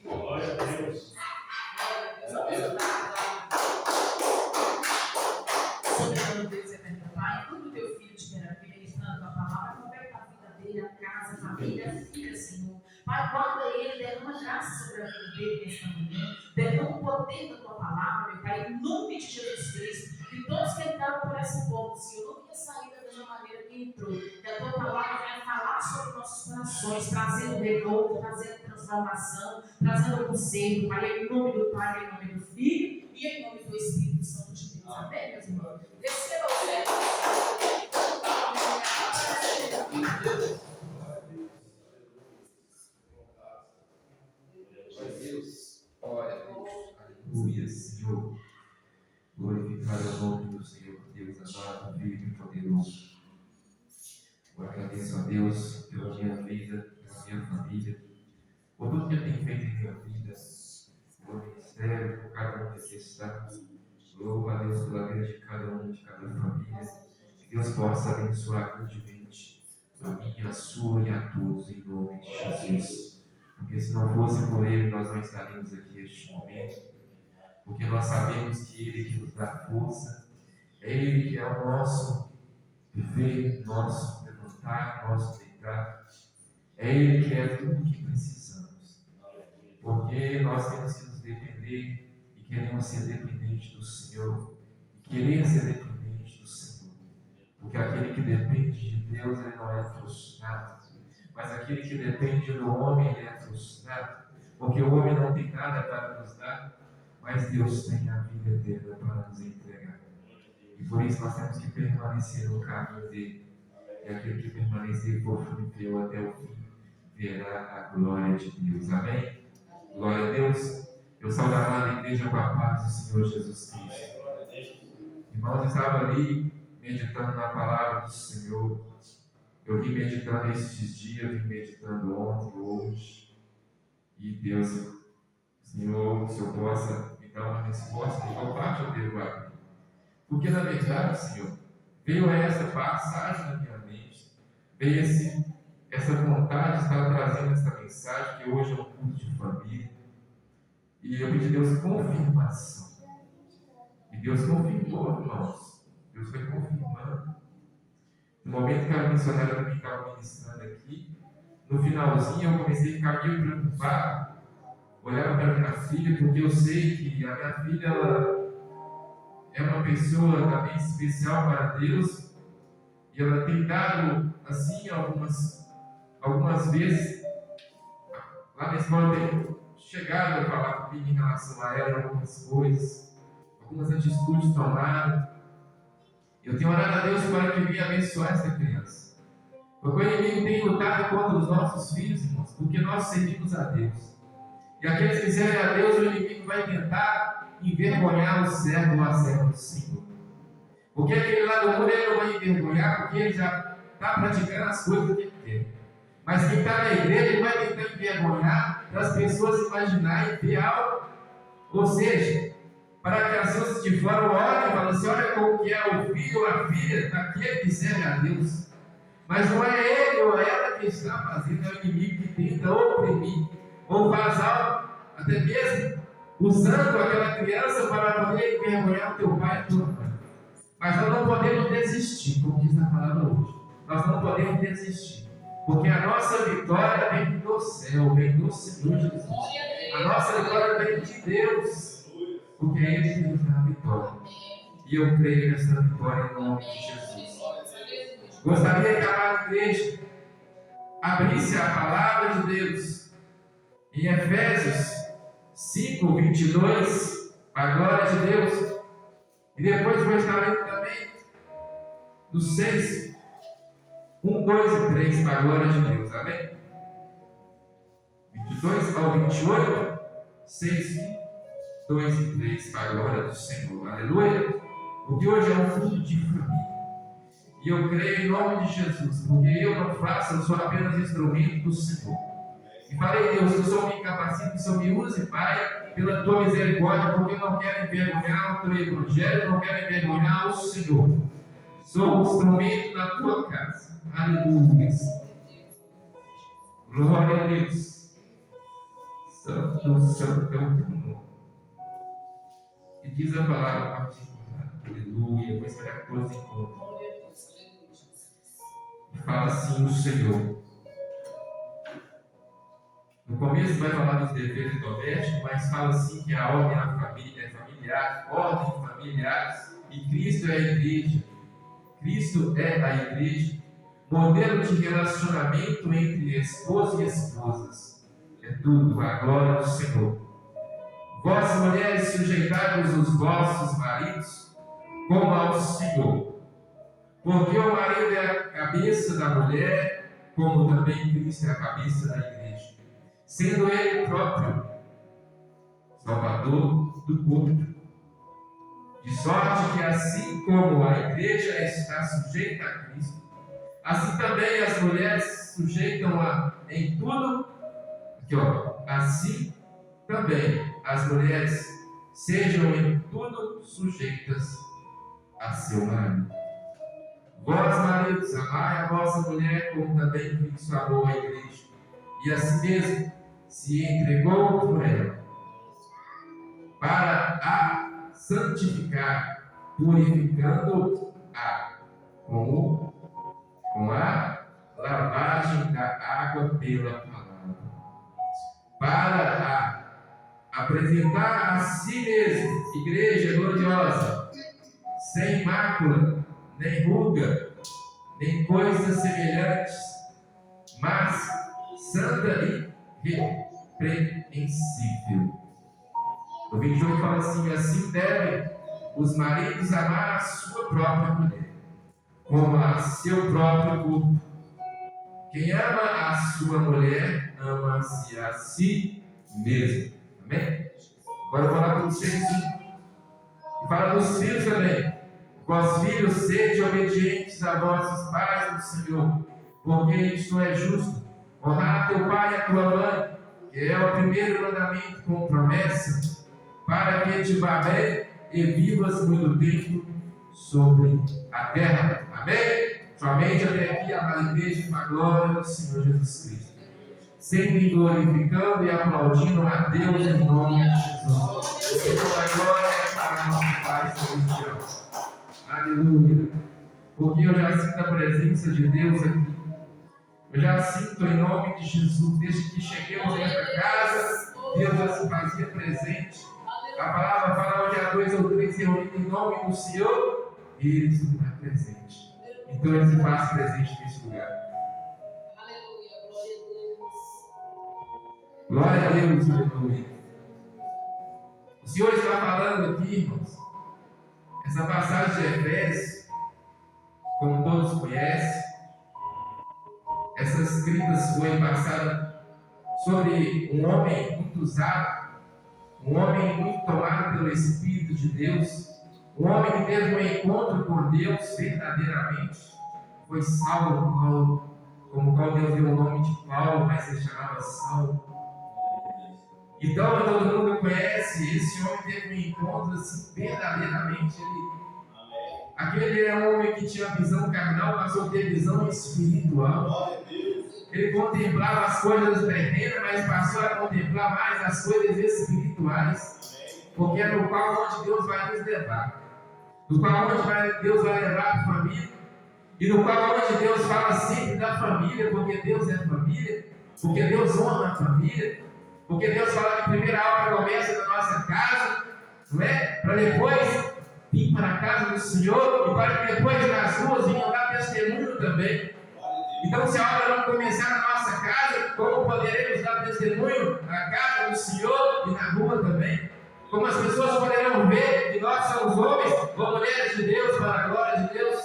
Glória a Deus. Senhor Deus eterno Pai, quando teu filho estiver aqui ministrando a palavra, completa a vida dele, a casa, a família, a filha, Senhor. Pai, guarda ele, derrama graça sobre a vida dele nesta manhã, derrama o poder da tua palavra, meu Pai, em nome de Jesus Cristo. Que todos que entraram por essa porta, Senhor, não tenha saído da mesma maneira que entrou. Que a tua palavra vai falar sobre nossos corações, trazendo renovo, trazendo transformação, trazendo conselho, Pai, em nome do Pai, em nome do Filho e em nome do Espírito Santo de Deus. Amém, meus irmãos? Receba o céu. Glória a Deus. Aleluia, Senhor. Glorificado é o nome do Senhor, Deus amado, vivo e poderoso. Eu agradeço a Deus pela minha vida, pela minha família, por tudo que Ele tem feito em minha vida, pelo ministério, por cada um que está. Louvo a Deus pela vida de cada um, de cada família. Que Deus possa abençoar grandemente a minha, a sua e a todos, em nome de Jesus. Porque se não fosse por Ele, nós não estaríamos aqui neste momento. Porque nós sabemos que Ele que nos dá força, é Ele que é o nosso viver, nosso levantar, nosso deitar. É Ele que é tudo o que precisamos. Porque nós temos que nos depender e queremos ser dependentes do Senhor. E querer ser dependente do Senhor. Porque aquele que depende de Deus, ele não é frustrado. Mas aquele que depende do homem, ele é frustrado. Porque o homem não tem nada para nos dar, mas Deus tem a vida eterna para nos entregar. E por isso nós temos que permanecer no caminho dele. E aquele que permanecer e for fiel até o fim, verá a glória de Deus. Amém? Glória a Deus. Eu saúdo a amada igreja com a paz do Senhor Jesus Cristo. Irmãos, eu estava ali meditando na palavra do Senhor. Eu vim meditando esses dias, vim meditando ontem, hoje. E Deus, Senhor, se eu possa me dar uma resposta, de qual parte eu devo abrir? Porque na verdade, Senhor, veio essa passagem na minha mente, veio essa vontade de estar trazendo essa mensagem, que hoje é um culto de família. E eu pedi a Deus confirmação. E Deus confirmou, irmãos. Deus foi confirmando. No momento que a missionária também estava ministrando aqui, no finalzinho eu comecei a ficar meio preocupado. Olhava para a minha filha, porque eu sei que a minha filha ela é uma pessoa também especial para Deus. E ela tem dado, assim, algumas vezes, lá na escola tem chegado a falar comigo em relação a ela, algumas coisas, algumas atitudes tomadas. Eu tenho orado a Deus para que Ele venha abençoar essa criança. Porque o inimigo tem lutado contra os nossos filhos, irmãos, porque nós servimos a Deus. E aqueles que servem a Deus, o inimigo vai tentar envergonhar o servo ou a serva do Senhor. Porque aquele lá do mundo ele não vai envergonhar, porque ele já está praticando as coisas que ele quer. Mas quem está na igreja, ele vai tentar envergonhar para as pessoas imaginarem fiel. Ou seja, para que as pessoas de fora olhem e falem assim: olha como que é o filho ou a filha daquele que serve a Deus. Mas não é ele ou ela que está fazendo, é o inimigo que tenta oprimir, ou faz algo, até mesmo usando aquela criança para poder envergonhar o teu pai e a tua mãe. Mas nós não podemos desistir, como diz a palavra hoje. Nós não podemos desistir, porque a nossa vitória vem do céu, vem do Senhor Jesus. A nossa vitória vem de Deus, porque é Ele que nos dá a vitória. E eu creio nessa vitória em nome de Jesus. Gostaria que a igreja abrisse a palavra de Deus em Efésios 5, 22, para a glória de Deus. E depois vou estar lendo também do 6, 1, 2 e 3, para a glória de Deus. Amém? 22 ao 28, 6, 2 e 3, para a glória do Senhor. Aleluia! Porque hoje é um culto de família. E eu creio em nome de Jesus, porque eu não faço, eu sou apenas instrumento do Senhor. E falei, Deus, que o Senhor me incapacite, que o Senhor me use, Pai, pela tua misericórdia, porque eu não quero envergonhar o teu evangelho, eu não quero envergonhar o Senhor. Sou um instrumento na tua casa. Aleluia. Glória a Deus. Santo Santo, Santo é o teu nome. E diz a palavra particular, aleluia, vou esperar 14 encontros. E fala assim o Senhor. No começo vai falar dos deveres domésticos, mas fala assim que a ordem na família é familiar, ordem familiar, e Cristo é a igreja. Cristo é a igreja, modelo de relacionamento entre esposo e esposas. É tudo a glória do Senhor. Vós, mulheres, sujeitai-vos os vossos maridos, como ao Senhor. Porque o marido é a cabeça da mulher, como também Cristo é a cabeça da igreja, sendo ele próprio Salvador do corpo. De sorte que assim como a igreja está sujeita a Cristo, assim também as mulheres sujeitam-a em tudo. Aqui, assim também as mulheres sejam em tudo sujeitas a seu marido. Vós, maridos, amai a vossa mulher, como também Cristo amou a igreja, e assim mesmo se entregou por ela, para a santificar, purificando-a com a lavagem da água pela palavra, para a apresentar a si mesmo, igreja gloriosa, sem mácula, nem ruga, nem coisas semelhantes, mas santa e repreensível. No 28 fala assim: assim devem os maridos amar a sua própria mulher, como a seu próprio corpo. Quem ama a sua mulher, ama-se a si mesmo. Amém? Agora eu vou falar com vocês e fala dos filhos também. Vós, filhos, sede obedientes a vossos pais no Senhor, porque isto é justo. Honrar teu pai e a tua mãe, que é o primeiro mandamento com promessa, para que te vá bem e vivas muito tempo sobre a terra. Amém? Somente até aqui a igreja com a glória do Senhor Jesus Cristo. Sempre glorificando e aplaudindo a Deus em nome de Jesus. E toda a glória para nosso Pai Celestial. Aleluia. Porque eu já sinto a presença de Deus aqui. Eu já sinto em nome de Jesus, desde que cheguemos nesta casa, Deus já se fazia presente. A palavra fala onde há 2 ou 3 reunidos em nome do Senhor, Ele está presente. Então Ele se faz presente neste lugar. Aleluia, glória a Deus, aleluia. O Senhor está falando aqui, irmãos, essa passagem de Efésios, como todos conhecem, essas escritas foi passada sobre um homem muito usado, um homem muito tomado pelo Espírito de Deus, um homem que teve um encontro com Deus verdadeiramente. Foi Saulo, como qual Deus deu o nome de Paulo, mas ele chamava Saulo. Então todo mundo conhece, esse homem teve um encontro assim, verdadeiramente. Aquele é um homem que tinha visão carnal, passou a ter visão espiritual. Ele contemplava as coisas terrenas, mas passou a contemplar mais as coisas espirituais. Porque é no qual onde Deus vai nos levar. No qual onde Deus vai levar a família. E no qual onde Deus fala sempre da família, porque Deus é família. Porque Deus honra a família. Porque Deus fala que a primeira obra começa na nossa casa, não é? Para depois vir para a casa do Senhor e para que depois nas ruas venham dar testemunho também. Então, se a obra não começar na nossa casa, como poderemos dar testemunho na casa do Senhor e na rua também? Como as pessoas poderão ver que nós somos homens ou mulheres de Deus para a glória de Deus?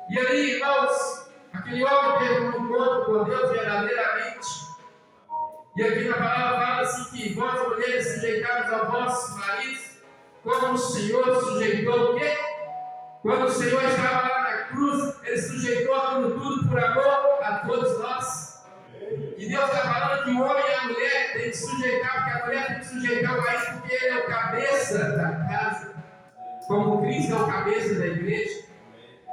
E ali, irmãos, aquele homem teve um encontro com Deus verdadeiramente. E aqui na palavra fala assim que vós, mulheres, sujeitados a vossos maridos, como o Senhor sujeitou o quê? Quando o Senhor estava lá na cruz, Ele sujeitou aquilo tudo por amor a todos nós. E Deus está falando que o homem e a mulher têm que sujeitar, porque a mulher tem que sujeitar o marido, porque ele é o cabeça da casa, como Cristo é o cabeça da igreja.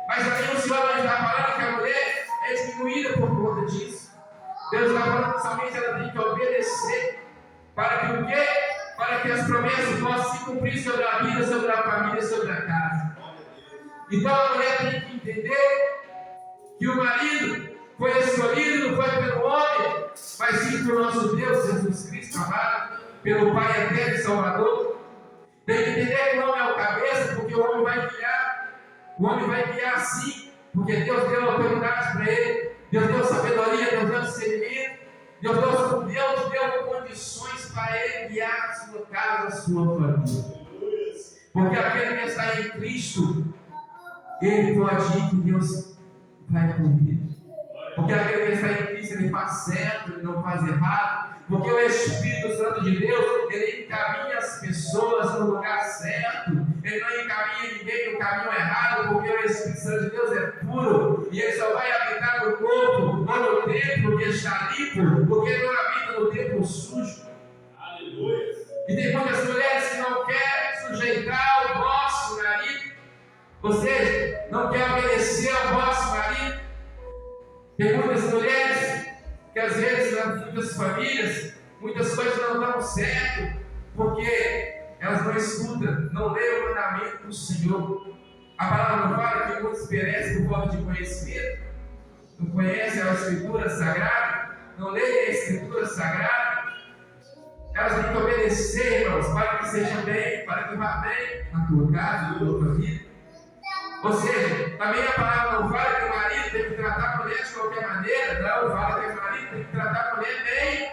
Mas também o Senhor está falando que a mulher é diminuída por conta disso. Deus está falando que somente ela tem que obedecer. Para que o quê? Para que as promessas possam se cumprir sobre a vida, sobre a família, sobre a casa. Então a mulher tem que entender que o marido foi escolhido, não foi pelo homem, mas sim pelo nosso Deus, Jesus Cristo amado, pelo Pai eterno e Salvador. Tem que entender que o homem é o cabeça, porque o homem vai guiar. O homem vai guiar sim, porque Deus deu autoridade para ele, Deus deu sabedoria, Deus deu discernimento, Deus deu condições para ele guiar a sua casa, a sua família. Porque aquele que está em Cristo, ele pode ir que Deus vai com ele. Porque aquele que está em Cristo, ele faz certo, ele não faz errado. Porque o Espírito Santo de Deus, ele encaminha as pessoas no lugar certo. Ele não encaminha ninguém no caminho errado, porque o Espírito Santo de Deus é puro. E ele só vai habitar no corpo ou no templo que está limpo, porque ele não habita no templo sujo. Aleluia. E tem muitas mulheres que não querem sujeitar o vosso marido, ou seja, não querem obedecer ao vosso marido. Tem muitas mulheres que às vezes nas muitas famílias, muitas coisas não dão certo, porque elas não escutam, não leem o mandamento do Senhor. A palavra não fala que muitos perecem por falta de conhecimento, não conhecem a Escritura Sagrada, não leem a Escritura Sagrada. Elas têm que obedecer, irmãos, para que seja bem, para que vá bem na tua casa, na tua família. Ou seja, também a palavra não fala que o marido tem que tratar a mulher de qualquer maneira, não, fala que o marido tem que tratar a mulher bem.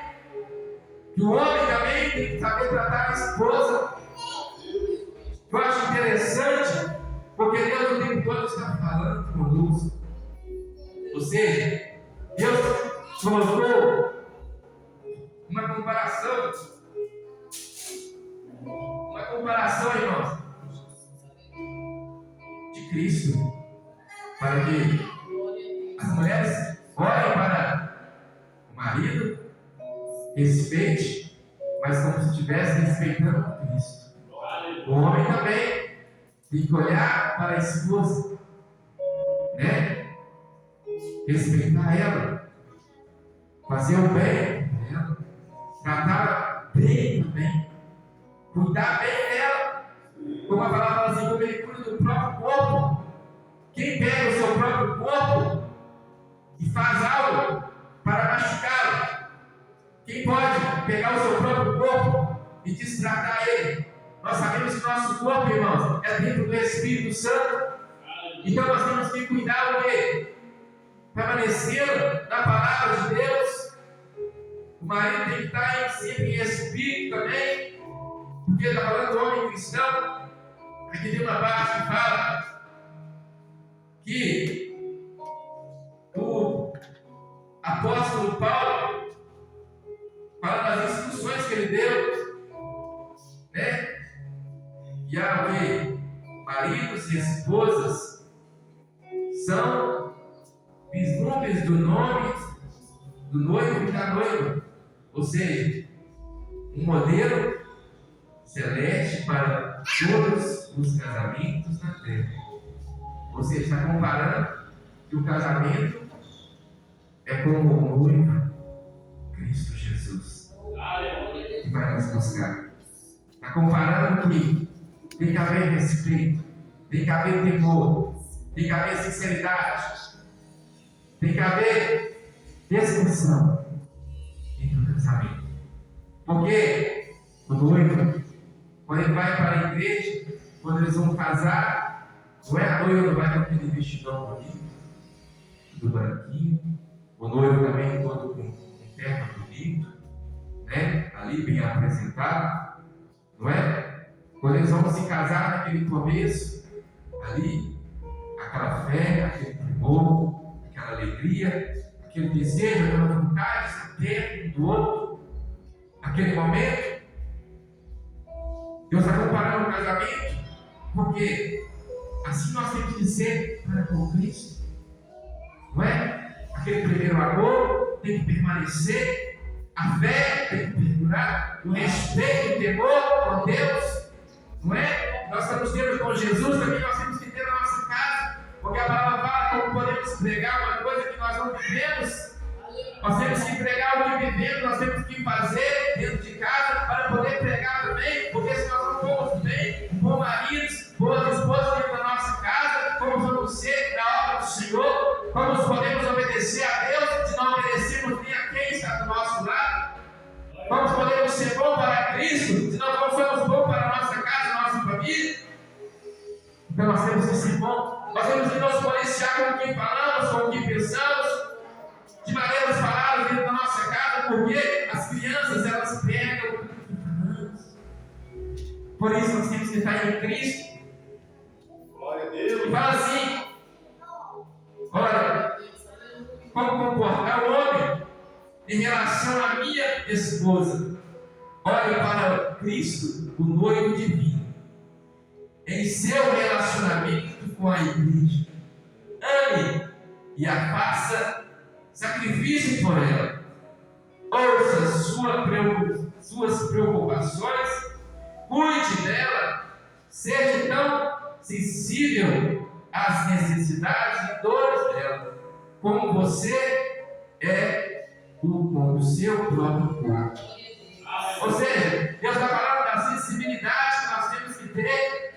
E o homem também tem que saber tratar a esposa. Eu acho interessante, porque Deus o tempo todo está falando conosco. Ou seja, Deus colocou uma comparação, irmãos, de Cristo, para que as mulheres olhem para o marido, respeite, mas como se estivesse respeitando Cristo. O homem também tem que olhar para a esposa, né? Respeitar ela, fazer o bem para ela, tratar bem também, cuidar bem dela, como a palavra fala assim, como ele cuida do próprio corpo. Quem pega o seu próprio corpo e faz algo para machucá-lo? Quem pode pegar o seu próprio corpo e destratar ele? Nós sabemos que nosso corpo, irmãos, é dentro do Espírito Santo. Então nós temos que cuidar o quê? Permanecendo na palavra de Deus. O marido tem que estar sempre em espírito também, porque está falando do homem cristão. Aqui tem uma parte que fala que o apóstolo Paulo fala das instruções que ele deu, né? E que maridos e esposas são vislumbres do nome do noivo e da noiva, ou seja, um modelo celeste para todos os casamentos na terra. Ou seja, está comparando que o casamento é como o noivo Cristo Jesus, que vai nos buscar. Está comparando que tem que haver respeito, tem que haver temor, tem que haver sinceridade, tem que haver discussão entre o casamento. Porque o noivo, quando ele vai para a igreja, quando eles vão casar, não é a noiva que vai com aquele vestidão bonito, tudo branquinho, o noivo também todo com um terno bonito, né? Ali bem apresentado, não é? Quando eles vão se casar naquele começo, ali, aquela fé, aquele temor, aquela alegria, aquele desejo, aquela vontade de estar perto um do outro, aquele momento. Deus está comparando o casamento, porque assim nós temos que ser para com Cristo, não é? Aquele primeiro amor tem que permanecer, a fé tem que perdurar, o respeito e o temor por Deus, não é? Nós estamos tendo com Jesus, também nós temos que ter na nossa casa, porque a palavra fala como podemos pregar uma coisa que nós não vivemos. Nós temos que pregar o que vivemos, nós temos que fazer dentro de casa Então nós temos que ser bom, nós temos que nos policiar com o que falamos, com o que pensamos, de maneiras faladas dentro da nossa casa, porque as crianças elas pegam o que falamos. Por isso nós temos que estar em Cristo. Glória a Deus. E fala assim: olha, como comportar o homem em relação à minha esposa? Olhe para Cristo, o noivo divino, em seu relacionamento com a igreja. Ame e a faça sacrifício por ela. Ouça suas preocupações, cuide dela, seja tão sensível às necessidades e dores dela, como você é com o seu próprio corpo. Ou seja, Deus está falando da sensibilidade que nós temos que ter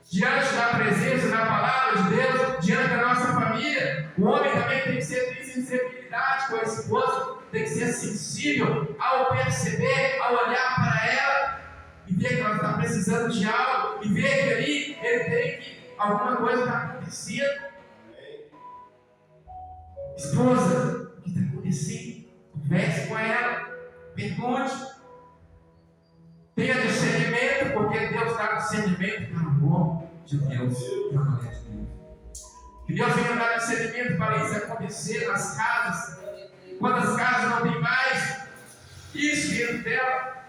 diante da presença da palavra de Deus, diante da nossa família. O homem também tem que ter sensibilidade com a esposa, tem que ser sensível ao perceber, ao olhar para ela e ver que ela está precisando de algo, e ver que ali ele tem que alguma coisa está acontecendo. Esposa, o que está acontecendo? Converse com ela, pergunte. Tenha discernimento, porque Deus dá discernimento para o homem de Deus, para a mulher de Deus. Que Deus venha dar discernimento para isso acontecer nas casas. Quando as casas não têm mais isso dentro dela.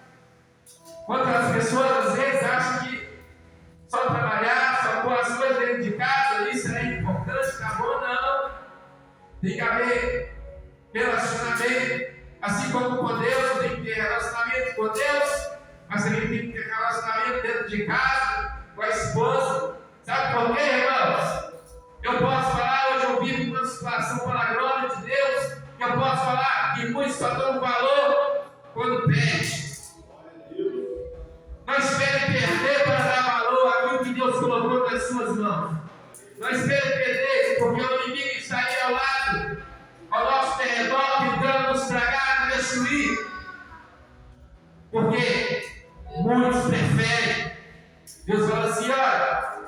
Quando as pessoas às vezes acham que só trabalhar, só pôr as coisas dentro de casa, isso é importante, acabou, não. Tem que haver relacionamento, assim como com Deus, tem que ter relacionamento com Deus, mas também tem que ter relacionamento dentro de casa, com a esposa. Sabe por quê, irmãos? Eu posso falar, hoje eu vivo uma situação pela glória de Deus, que eu posso falar que muitos só dão valor quando perde. Não espere perder para dar valor àquilo que Deus colocou nas suas mãos. Não espere perder, porque o inimigo está aí ao lado, ao nosso derredor, tentando nos estragar, nos destruir. Porque muitos preferem. Deus fala assim: olha,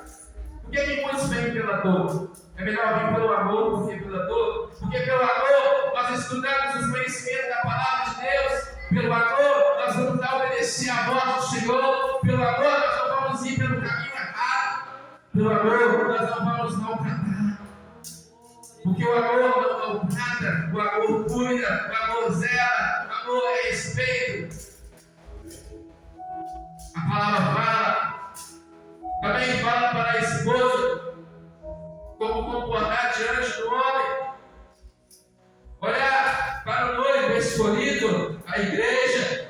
por que muitos vêm pela dor? É melhor vir pelo amor do que pela dor. Porque pelo amor nós estudamos os conhecimentos da palavra de Deus. Pelo amor nós vamos obedecer a voz do Senhor. Pelo amor nós não vamos ir pelo caminho errado. Pelo amor nós não vamos maltratar. Porque o amor não maltrata, o amor cuida, o amor zela, o amor é respeito. A palavra fala, também fala para a esposa como comportar diante do homem. Olhar para o noivo escolhido, a igreja.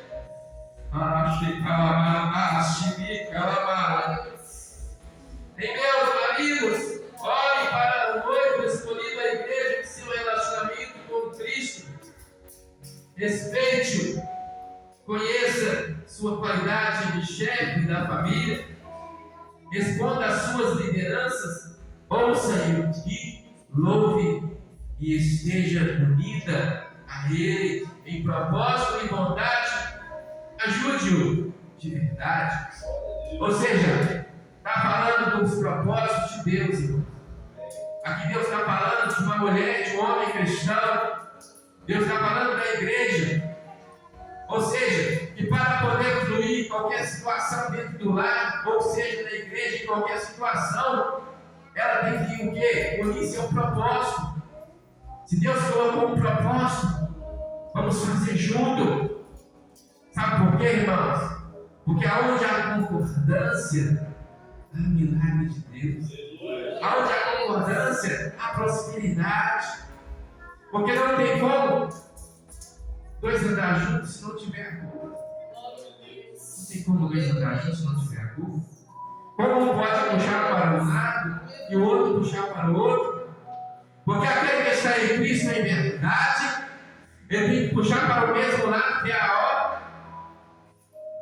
Em meus maridos, olhem para o noivo escolhido, a igreja, em seu relacionamento com Cristo. Respeite-o, conheça sua qualidade de chefe da família, responda às suas lideranças, ouça e louve e esteja unida a Ele em propósito e vontade, ajude-o de verdade. Ou seja, está falando dos propósitos de Deus, irmão. Aqui Deus está falando de uma mulher, de um homem cristão. Deus está falando da igreja. Ou seja, que para poder fluir em qualquer situação dentro do lar, ou seja, na igreja, em qualquer situação, ela tem que o quê? Unir seu propósito. Se Deus colocou um propósito, vamos fazer junto. Sabe por quê, irmãos? Porque aonde há concordância, há milagre de Deus. Aonde há concordância, há prosperidade. Porque não tem como dois andar juntos se não tiver acordo. Não tem como dois andar juntos se não tiver acordo. Como um pode puxar para um lado e o outro puxar para o outro? Porque aquele que está em Cristo em verdade, ele tem que puxar para o mesmo lado que é a hora.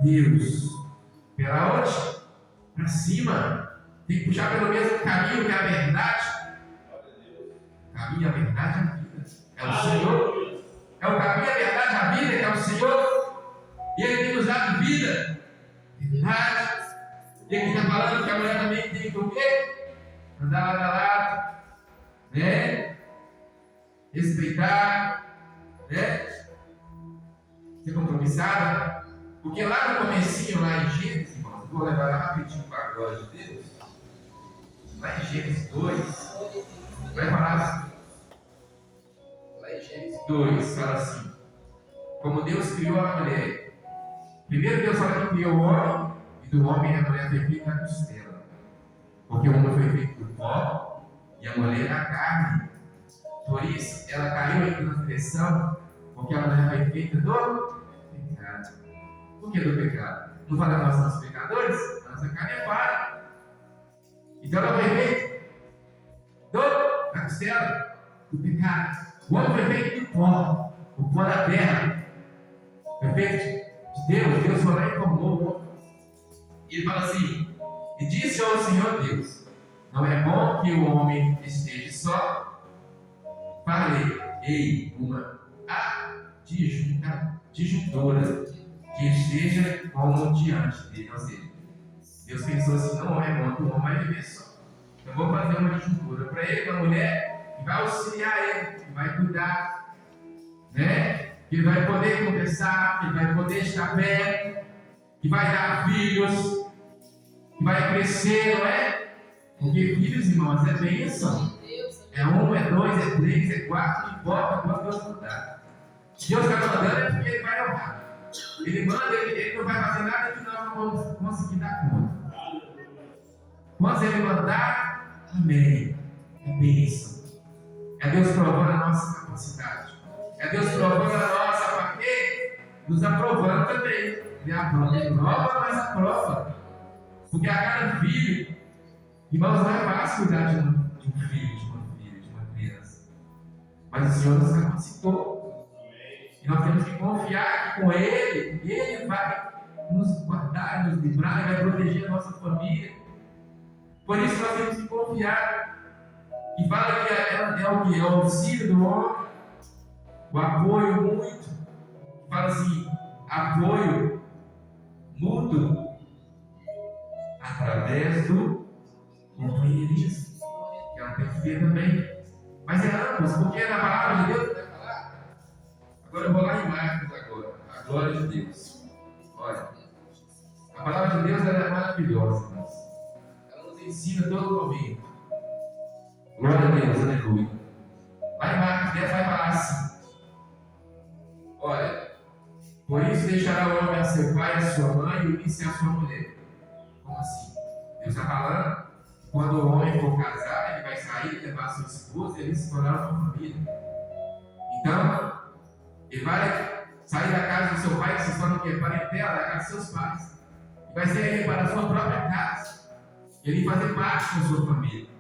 Deus. Pela onde? Para cima. Tem que puxar pelo mesmo caminho que é a verdade. O caminho, a verdade, a vida. É o Senhor. É o caminho, a verdade, a vida, que é o Senhor. E Ele tem nos dado vida, verdade E aqui está falando que a mulher também tem que o quê? Andar lado a lado, né? Respeitar, né? Ser compromissada. Porque lá no comecinho, lá em Gênesis, irmãos, vou levar lá rapidinho para a glória de Deus. Lá em Gênesis 2, vai falar assim. Lá em Gênesis 2, fala assim: como Deus criou a mulher. Primeiro Deus fala que criou o homem, e do homem a mulher foi feita da costela. Porque o homem foi feito do pó, e a mulher da carne. Por isso, ela caiu em transgressão, porque a mulher foi feita do pecado. Por que do pecado? Não fala que nós somos pecadores? A nossa carne é falha. Então ela foi feita da costela, do pecado. O homem foi feito do pó, o pó da terra. Foi feito de Deus. Deus foi lá e formou o homem. E ele fala assim: e disse ao Senhor Deus: não é bom que o homem esteja só. Farei uma adjuntora que esteja como diante dele. Ou seja, Deus pensou assim: não é bom que o homem vai viver só. Então vou fazer uma adjuntora para ele, uma mulher que vai auxiliar ele, que vai cuidar, né? Que ele vai poder conversar, que ele vai poder estar perto, que vai dar filhos, que vai crescer, não é? Porque filhos, irmãos, é bênção. É 1, é 2, é 3, é 4, não importa quanto Deus mandar. Deus está mandando é porque Ele vai honrar. Ele manda, ele não vai fazer nada que nós não vamos conseguir dar conta. Quando Ele mandar, amém. É bênção. É Deus provando a nossa capacidade. É Deus provando a nossa para quê? Nos aprovando também. Ele aprova, mas aprova. Porque a cada filho, irmãos, não é fácil cuidar de um filho, de uma filha, de uma criança. Mas o Senhor nos capacitou. E nós temos que confiar que com Ele vai nos guardar, nos livrar, Ele vai proteger a nossa família. Por isso nós temos que confiar. E fala que ela é o que? É o auxílio do homem, o apoio muito. Fala assim: apoio mútuo através do companheirismo. Que ela tem que ter também. Mas é ambos, porque na palavra de Deus vai falar. Agora eu vou lá em Marcos agora. A glória de Deus. Olha, a palavra de Deus ela é maravilhosa, irmãos. Ela nos ensina todo momento. Glória a Deus, aleluia. Lá em Marcos 10 vai falar assim: olha, por isso deixará o homem a seu pai e a sua mãe e unir-se à sua mulher. Como assim? Deus está falando que quando o homem for casar, ele vai sair e levar a sua esposa e eles se tornarão uma família. Então, ele vai sair da casa do seu pai, que se torna o quê? Parentela, da casa dos seus pais. E vai sair para a sua própria casa. Ele vai fazer parte da sua família.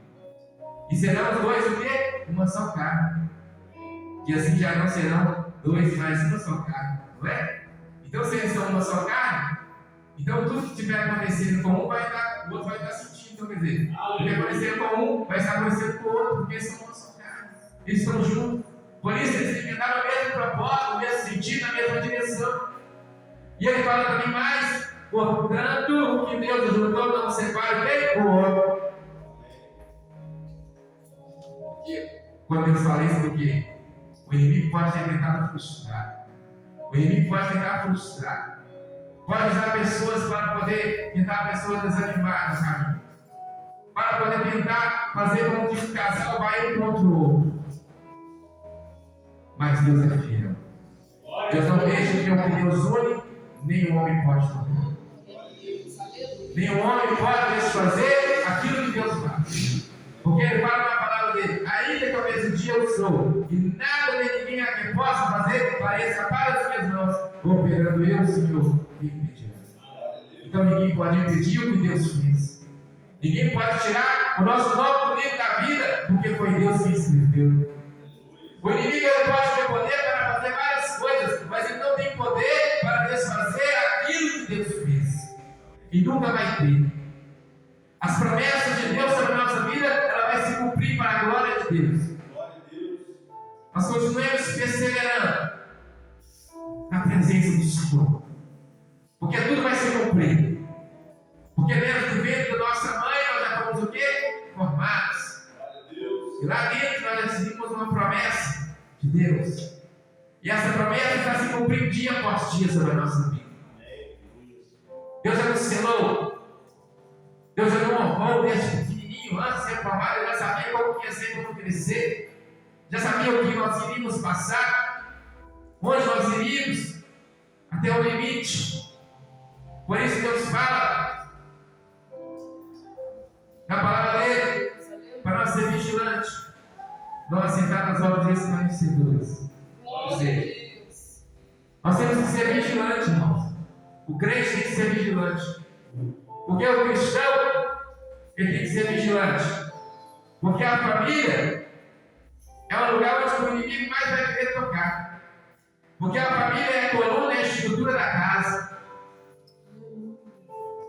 E serão os dois o quê? Uma só carne. E assim já não serão dois, mas uma só carne. Não é? Então, se eles são uma só carne, então tudo que estiver acontecendo com um, o outro vai estar sentindo. Então, quer dizer, o que acontecer com um vai estar acontecendo com o outro, porque são uma só carne. Eles estão juntos. Por isso, eles têm que dar o mesmo propósito, o mesmo sentido, na mesma direção. E ele fala também mais: portanto, o que Deus juntou não separe o homem. Quando Deus fala isso, porque o inimigo pode ter tentado frustrar. O inimigo pode tentar frustrar. Pode usar pessoas para poder tentar pessoas desanimar no caminho. Para poder tentar fazer com que o casal vá um contra o outro. Mas Deus é fiel. Deus não deixa que o que Deus une, nem o homem pode fazer. Nem o homem pode desfazer aquilo que Deus faz. Porque Ele fala na palavra dele: ainda que ao mesmo dia eu sou, e nada nem ninguém a que possa fazer para escapar das minhas mãos, operando eu, Senhor, me impedirá. Então ninguém pode impedir o que Deus fez. Ninguém pode tirar o nosso nome do livro da vida, porque foi Deus que escreveu. O inimigo ele pode ter poder para fazer várias coisas, mas ele não tem poder para desfazer aquilo que Deus fez. E nunca vai ter. As promessas de Deus sobre a nossa vida, ela vai se cumprir para a glória de Deus. Nós continuemos perseverando na presença do Senhor, porque tudo vai se cumprir. Porque menos de de Deus. E essa promessa está se cumprindo dia após dia sobre a nossa vida. Deus já nos selou. Deus já nos honrou desde pequenininho, antes de ser formado. Eu já sabia como ia ser, como crescer. Já sabia o que nós iríamos passar, onde nós iríamos, até o limite. Por isso Deus fala na palavra dele, para nós ser vigilantes, não aceitar as obras esclarecedoras. Ou seja, nós temos que ser vigilantes, irmãos. O crente tem que ser vigilante. Porque o cristão, ele tem que ser vigilante. Porque a família é um lugar onde o inimigo mais vai querer tocar. Porque a família é a coluna e a estrutura da casa.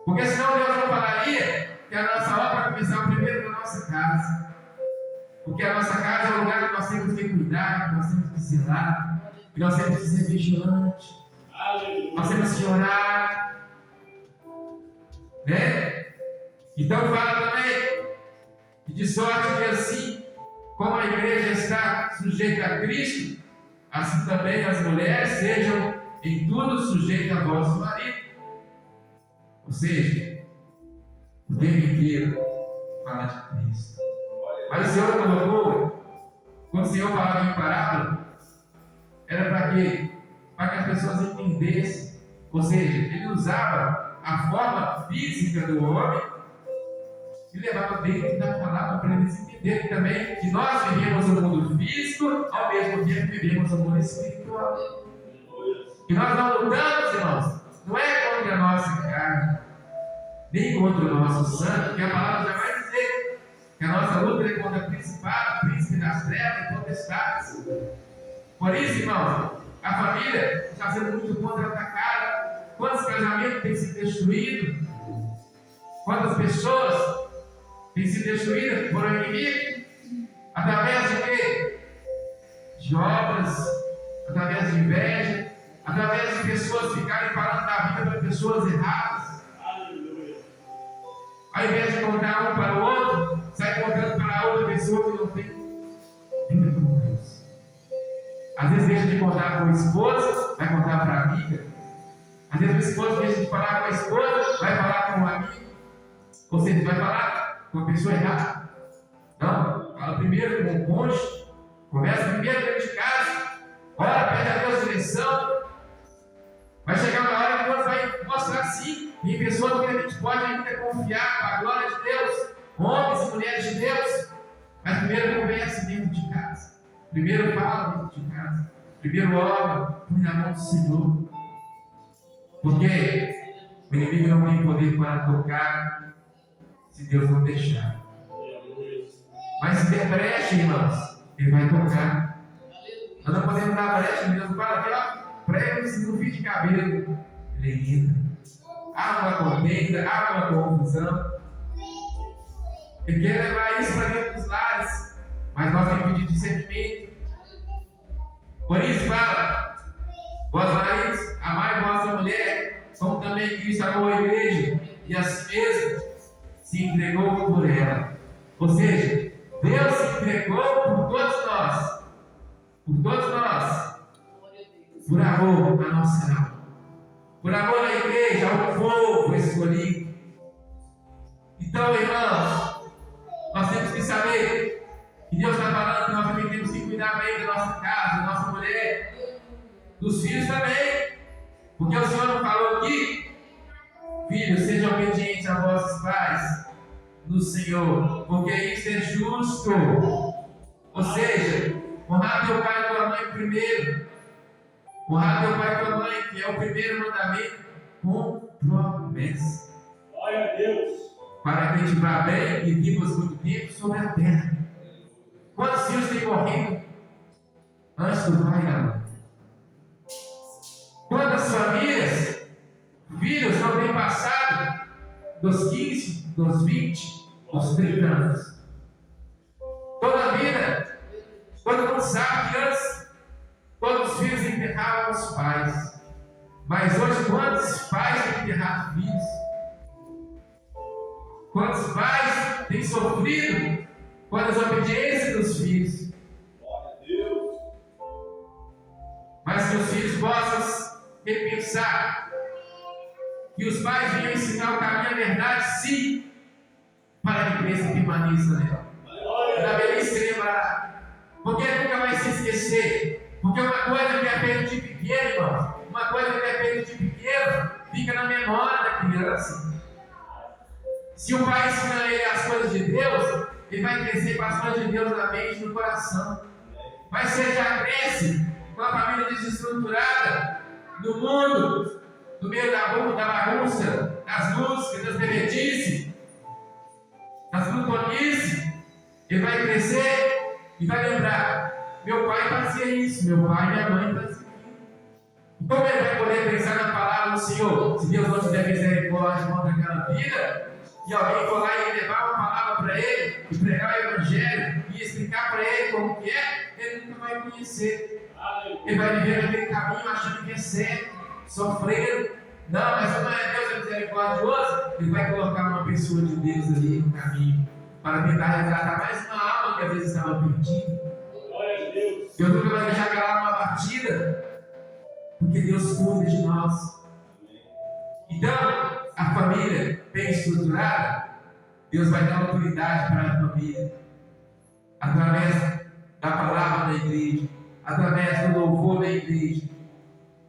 Porque senão Deus não falaria que a nossa obra começar primeiro na nossa casa. Porque a nossa casa é o lugar que nós temos que cuidar, que nós temos que zelar, que nós temos que ser vigilantes. Nós temos que orar. Né? Então fala também que de sorte que assim como a igreja está sujeita a Cristo, assim também as mulheres sejam em tudo sujeitas a vosso marido. Ou seja, o tempo inteiro fala de Cristo. Mas o Senhor colocou, quando o Senhor falava em parábola, era para quê? Para que as pessoas entendessem. Ou seja, ele usava a forma física do homem e levava dentro da palavra para eles entenderem também que nós vivemos no mundo físico, ao mesmo tempo vivemos no mundo espiritual. E nós não lutamos, irmãos, não é contra a nossa carne, nem contra o nosso sangue, que a palavra já vai dizer que a nossa luta é contra o principado, príncipe das trevas e potestades. Por isso, irmãos, a família está sendo muito contra-atacada. Quantos casamentos têm sido destruídos? Quantas pessoas têm sido destruídas por um inimigo? Através de quê? De obras, através de inveja, através de pessoas ficarem falando da vida para pessoas erradas. Ao invés de contar um para o outro, sai contando para a outra pessoa que não tem vida com Deus. Às vezes deixa de contar com a esposa, vai contar para a amiga. Às vezes o esposo deixa de falar com a esposa, vai falar com o amigo. Ou seja, vai falar com a pessoa errada. Não, fala primeiro com o cônjuge, conversa primeiro dentro de casa, ora, pede a Deus direção. Vai chegar uma hora que Deus vai mostrar sim. Tem pessoas que a gente pode ainda confiar para a glória de Deus, homens e mulheres de Deus. Mas primeiro converse dentro de casa. Primeiro fala dentro de casa. Primeiro ora, põe na mão do Senhor. Porque o inimigo não tem poder para tocar se Deus não deixar. Mas se der brecha, irmãos, ele vai tocar. Nós não podemos dar brecha. Deus fala aqui, ó. Prega-se no fio de cabelo, ele entra. Há uma contenda, há uma confusão. Ele quer levar isso para dentro dos lares, mas nós temos que pedir discernimento. Por isso fala, vós maridos, amai vossa mulher, como também Cristo amou a igreja, e a si mesmo se entregou por ela. Ou seja, Deus se entregou por todos nós. Por todos nós. Por amor à nossa alma, por amor à igreja, ao povo escolhido. Então, irmãos, nós temos que saber que Deus está falando que nós também temos que cuidar bem da nossa casa, da nossa mulher, dos filhos também, porque o Senhor não falou aqui, filhos, sejam obedientes a vossos pais no Senhor, porque isso é justo. Ou seja, honrar teu pai e tua mãe primeiro. Honrar teu pai e tua mãe, que é o primeiro mandamento, com promessa. Glória a Deus. Para que a gente vá bem e vivamos muito tempo sobre a terra. Quantos filhos têm morrido antes do pai e da mãe? Quantas famílias, filhos não têm passado dos 15, dos 20, dos 30 anos? Toda a vida, todo mundo sabe que antes todos os filhos enterravam os pais. Mas hoje, quantos pais têm enterrado filhos? Quantos pais têm sofrido com a desobediência dos filhos? repensar que os pais vinham ensinar o caminho, a verdade, sim, para a igreja permaneça nela. Na velhice lembrar, porque nunca vai se esquecer. Porque uma coisa que é feita de pequeno, irmão, uma coisa que é feita de pequeno, fica na memória da criança. Se o pai ensina ele as coisas de Deus, ele vai crescer com as coisas de Deus na mente e no coração. Mas se ele já cresce com a família desestruturada, no mundo, no meio da bagunça, das músicas, das bebedices, das glutonices, ele vai crescer e vai lembrar: meu pai fazia isso, meu pai e minha mãe faziam isso. E como ele vai poder pensar na palavra do Senhor, se Deus não tiver misericórdia contra aquela vida, e alguém for lá e levar uma palavra para ele, e pregar o evangelho, e explicar para ele como que é, ele nunca vai conhecer. Ele vai viver naquele caminho achando que é certo, sofrendo. Não, mas como é Deus é misericordioso, ele vai colocar uma pessoa de Deus ali no caminho, para tentar resgatar mais uma alma que às vezes estava perdida. Deus nunca vai deixar aquela alma batida, porque Deus cuida de nós. Então, a família bem estruturada, Deus vai dar autoridade para a família, através da palavra da igreja, através do louvor da igreja.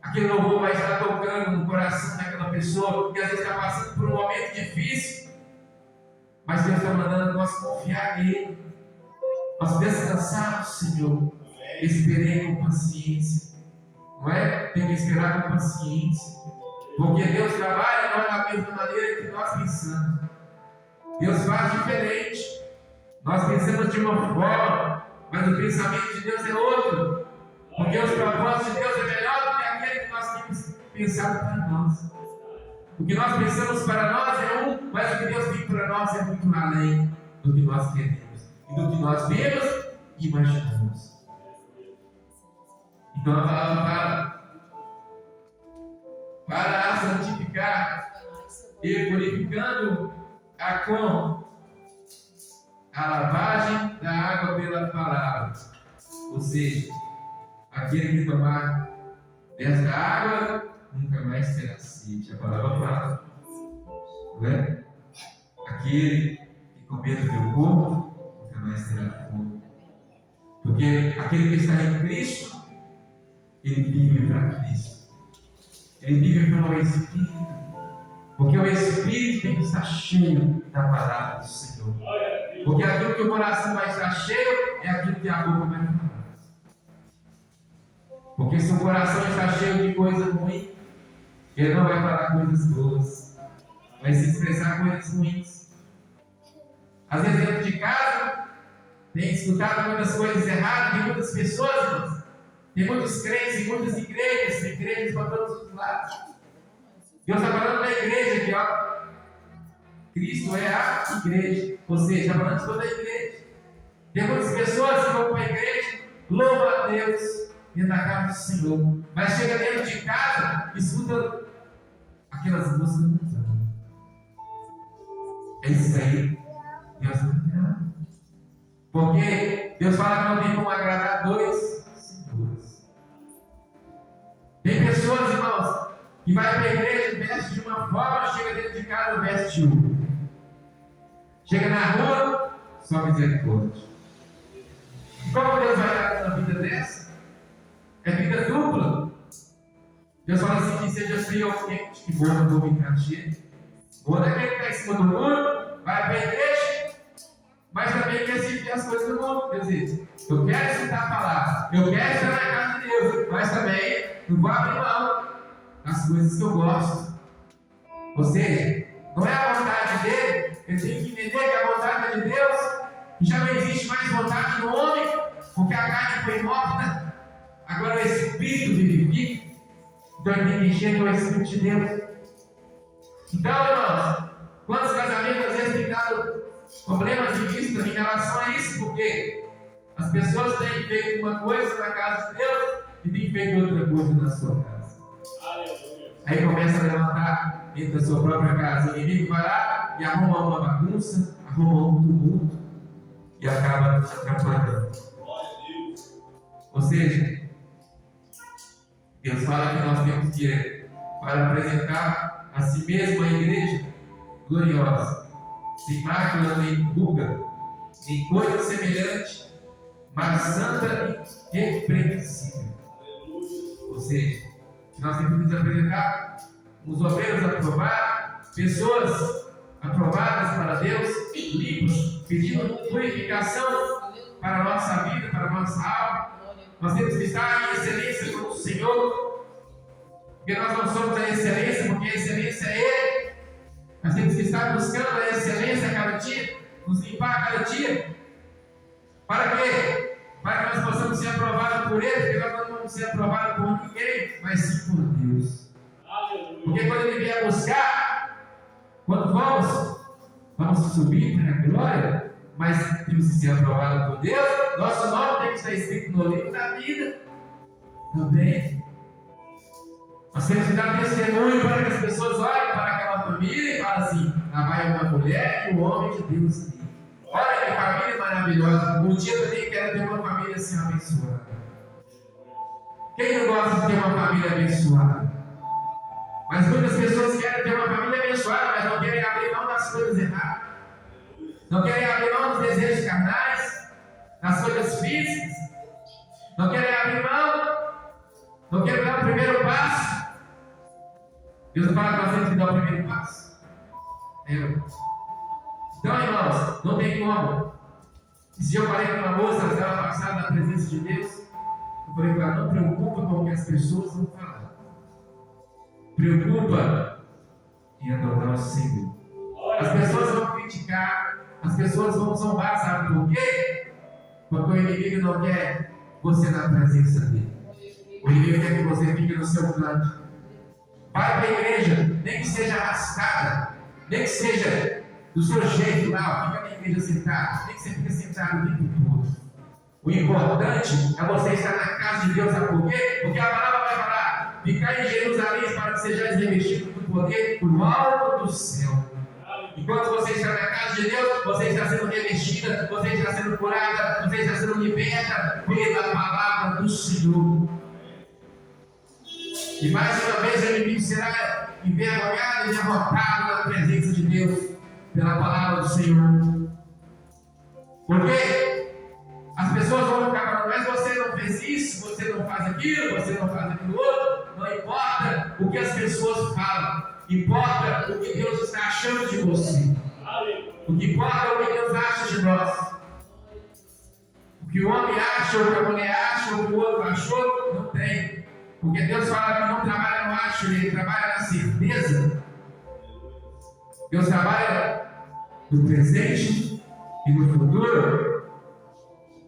Aquele louvor vai estar tocando no coração daquela pessoa que às vezes está passando por um momento difícil, mas Deus está mandando nós confiar nele, nós descansar no Senhor, esperei com paciência, não é? Tem que esperar com paciência, porque Deus trabalha não da mesma maneira que nós pensamos. Deus faz diferente. Nós pensamos de uma forma, mas o pensamento de Deus é outro, porque os propósitos de Deus é melhor do que aquele que nós temos pensado para nós. O que nós pensamos para nós é um, mas o que Deus tem para nós é muito além do que nós queremos e do que nós vemos e imaginamos. Então a palavra fala para santificar e purificando a com a lavagem da água pela palavra. Ou seja, aquele que tomar desta água nunca mais terá sede. A palavra fala, não é? Aquele que comer do teu corpo nunca mais terá fome. Porque aquele que está em Cristo, ele vive para Cristo. Ele vive pelo Espírito. Porque o Espírito tem que estar cheio da palavra do Senhor. Porque aquilo que o coração vai estar cheio é aquilo que a boca vai falar. Porque se o coração está cheio de coisa ruim, ele não vai falar coisas boas, vai se expressar coisas ruins. Às vezes dentro de casa, tem escutado muitas coisas erradas de muitas pessoas, irmãos. Tem muitos crentes em muitas igrejas, tem igrejas para todos os lados. Deus está falando da igreja aqui, ó. Cristo é a igreja, ou seja, está falando de toda a igreja. Tem muitas pessoas que vão para a igreja, louvam a Deus dentro da casa do Senhor, mas chega dentro de casa e escuta aquelas músicas. É isso aí, Deus não tem nada. Porque Deus fala que não tem como agradar dois senhores. Tem pessoas, irmãos, que vai para a igreja, veste de uma forma, chega dentro de casa, veste de outra. Chega na rua, só misericórdia. Como Deus vai dar uma vida dessa? É vida dupla. Deus fala assim que seja frio ou quente, que boa não vou ficar cheio. Boa daquele que está em cima do muro, vai para a igreja, mas também quer sentir as coisas do mundo. Quer dizer, eu quero escutar a palavra, eu quero estar na casa de Deus, mas também não vou abrir mão das coisas que eu gosto. Ou seja, não é a vontade dele, eu tenho que entender que a vontade de Deus, já não existe mais vontade no homem, porque a carne foi morta, agora o Espírito vivifica. Então ele tem que encher com o Espírito de Deus. Então, irmãos, quantos casamentos às vezes têm dado problemas de vista em relação a isso? Porque as pessoas têm feito uma coisa na casa de Deus e têm feito outra coisa na sua casa. Aí começa a levantar dentro da sua própria casa. O inimigo vai lá e arruma uma bagunça, arruma um tumulto e acaba atrapalhando. Ou seja, Deus fala que nós temos que ir para apresentar a si mesmo a igreja gloriosa, sem mácula nem ruga, nem coisa semelhante, mas santa e irrepreensível. Ou seja, que nós temos que apresentar os obreiros aprovados, pessoas aprovadas para Deus, limpos, pedindo purificação para a nossa vida, para a nossa alma. Nós temos que estar em excelência com o Senhor, porque nós não somos a excelência, porque a excelência é Ele. Nós temos que estar buscando a excelência a cada dia, nos limpar a cada dia. Para quê? Para que nós possamos ser aprovados por Ele, porque nós não vamos ser aprovados por ninguém, mas sim por Deus. Porque quando Ele vier buscar, quando vamos subir para a glória, mas temos que ser aprovados por Deus. Nosso nome tem que estar escrito no livro da vida também. Nós temos que dar testemunho para que as pessoas olhem para aquela família e falem assim: lá vai uma mulher e um homem de Deus ali. Olha que família maravilhosa. Um dia eu também quero ter uma família assim abençoada. Quem não gosta de ter uma família abençoada? Mas muitas pessoas querem ter uma família abençoada, mas não querem abrir mão das coisas erradas. Não querem abrir mão dos desejos carnais, das coisas físicas. Não querem abrir mão. Não querem dar o primeiro passo. Deus fala que nós temos que dar o primeiro passo. Então, irmãos, não tem como. Esse dia eu falei com uma moça, ela estava passada na presença de Deus. Eu falei para ela: não preocupa com o que as pessoas vão falar. Preocupa em adorar o Senhor. As pessoas vão criticar, as pessoas vão zombar, sabe por quê? Porque o inimigo não quer você na presença dele. O inimigo quer que você fique no seu canto. Vai para a igreja, nem que seja arrastada, nem que seja do seu jeito lá, fica na igreja sentado, nem que você fique sentado o tempo todo. O importante é você estar na casa de Deus, sabe por quê? Porque a palavra vai falar: ficar em Jerusalém para que sejais revestidos do poder do alto do céu. Enquanto você está na casa de Deus, você está sendo revestida, você está sendo curada, você está sendo liberta pela palavra do Senhor. E mais uma vez o inimigo será envergonhado e derrotado na presença de Deus, pela palavra do Senhor. Porque as pessoas vão ficar falando: mas você não fez isso, você não faz aquilo, você não faz aquilo outro. Não importa o que as pessoas falam, importa o que Deus está achando de você. O que importa é o que Deus acha de nós. O que o homem acha, o que a mulher acha, o que o outro achou, não tem. Porque Deus fala que não trabalha no acho, Ele trabalha na certeza. Deus trabalha no presente e no futuro.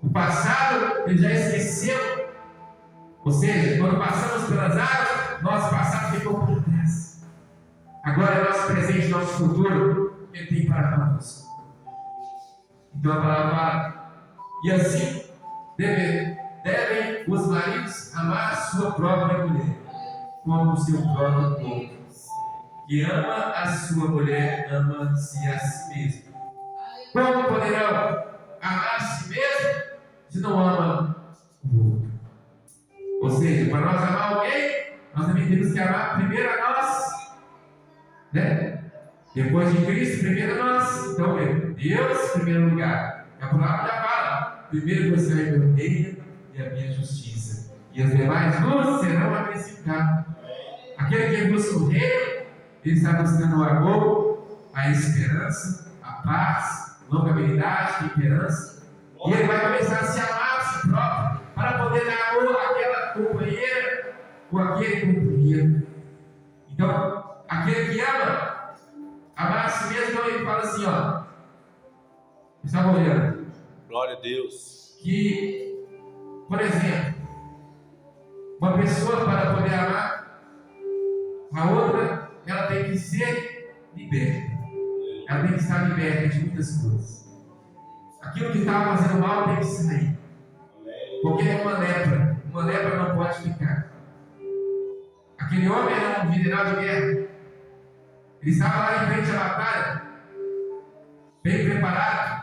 O passado Ele já esqueceu. Ou seja, quando passamos pelas águas, nosso passado ficou por trás. Agora é nosso presente, nosso futuro, Ele tem para nós. Então a palavra fala: e assim devem os maridos amar a sua própria mulher, como o seu próprio corpo. Que ama a sua mulher, ama-se a si mesmo. Como poderão amar a si mesmo se não amam o outro? Ou seja, para nós amar alguém, nós também temos que amar primeiro a nós, né? Depois de Cristo, primeiro a nós. Então, Deus em primeiro lugar. A palavra já fala: primeiro você é meu reino e a minha justiça, e as demais luzes serão acrescentadas. Aquele que busca o reino, ele está buscando o amor, a esperança, a paz, longanimidade, temperança, e ele vai começar a se amar a si próprio, para poder dar amor àquela companheira ou àquele companheiro. Então, aquele que ama, amar a si mesmo, então ele fala assim: ó, estava olhando. Glória a Deus. Que, por exemplo, uma pessoa, para poder amar a outra, ela tem que ser liberta. Ela tem que estar liberta de muitas coisas. Aquilo que estava fazendo mal tem que sair. Porque é uma lepra. Uma lepra não pode ficar. Aquele homem era um general de guerra. Ele estava lá em frente à batalha, bem preparado.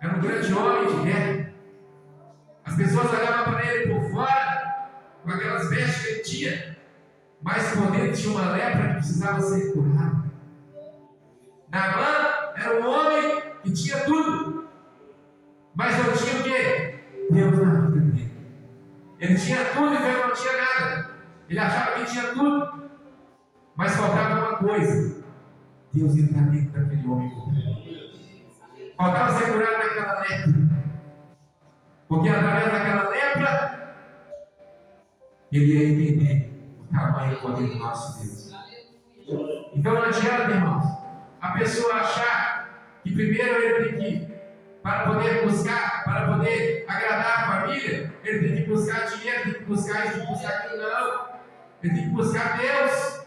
Era um grande homem de guerra. As pessoas olhavam para ele por fora com aquelas vestes que ele tinha, mas por dentro tinha uma lepra que precisava ser curada. Naamã era um homem que tinha tudo, mas não tinha o quê? Deus na vida dele. Ele tinha tudo e Deus não tinha nada. Ele achava que tinha tudo, mas faltava uma coisa: Deus entrar dentro daquele homem. Faltava ser curado daquela lepra, porque através daquela lepra ele ia entender o tamanho e o poder do nosso Deus. Então não adianta, irmãos, a pessoa achar que primeiro ele tem que, para poder buscar, para poder agradar a família, ele tem que buscar dinheiro, tem que buscar isso, tem que buscar aquilo. Não, ele tem que buscar Deus.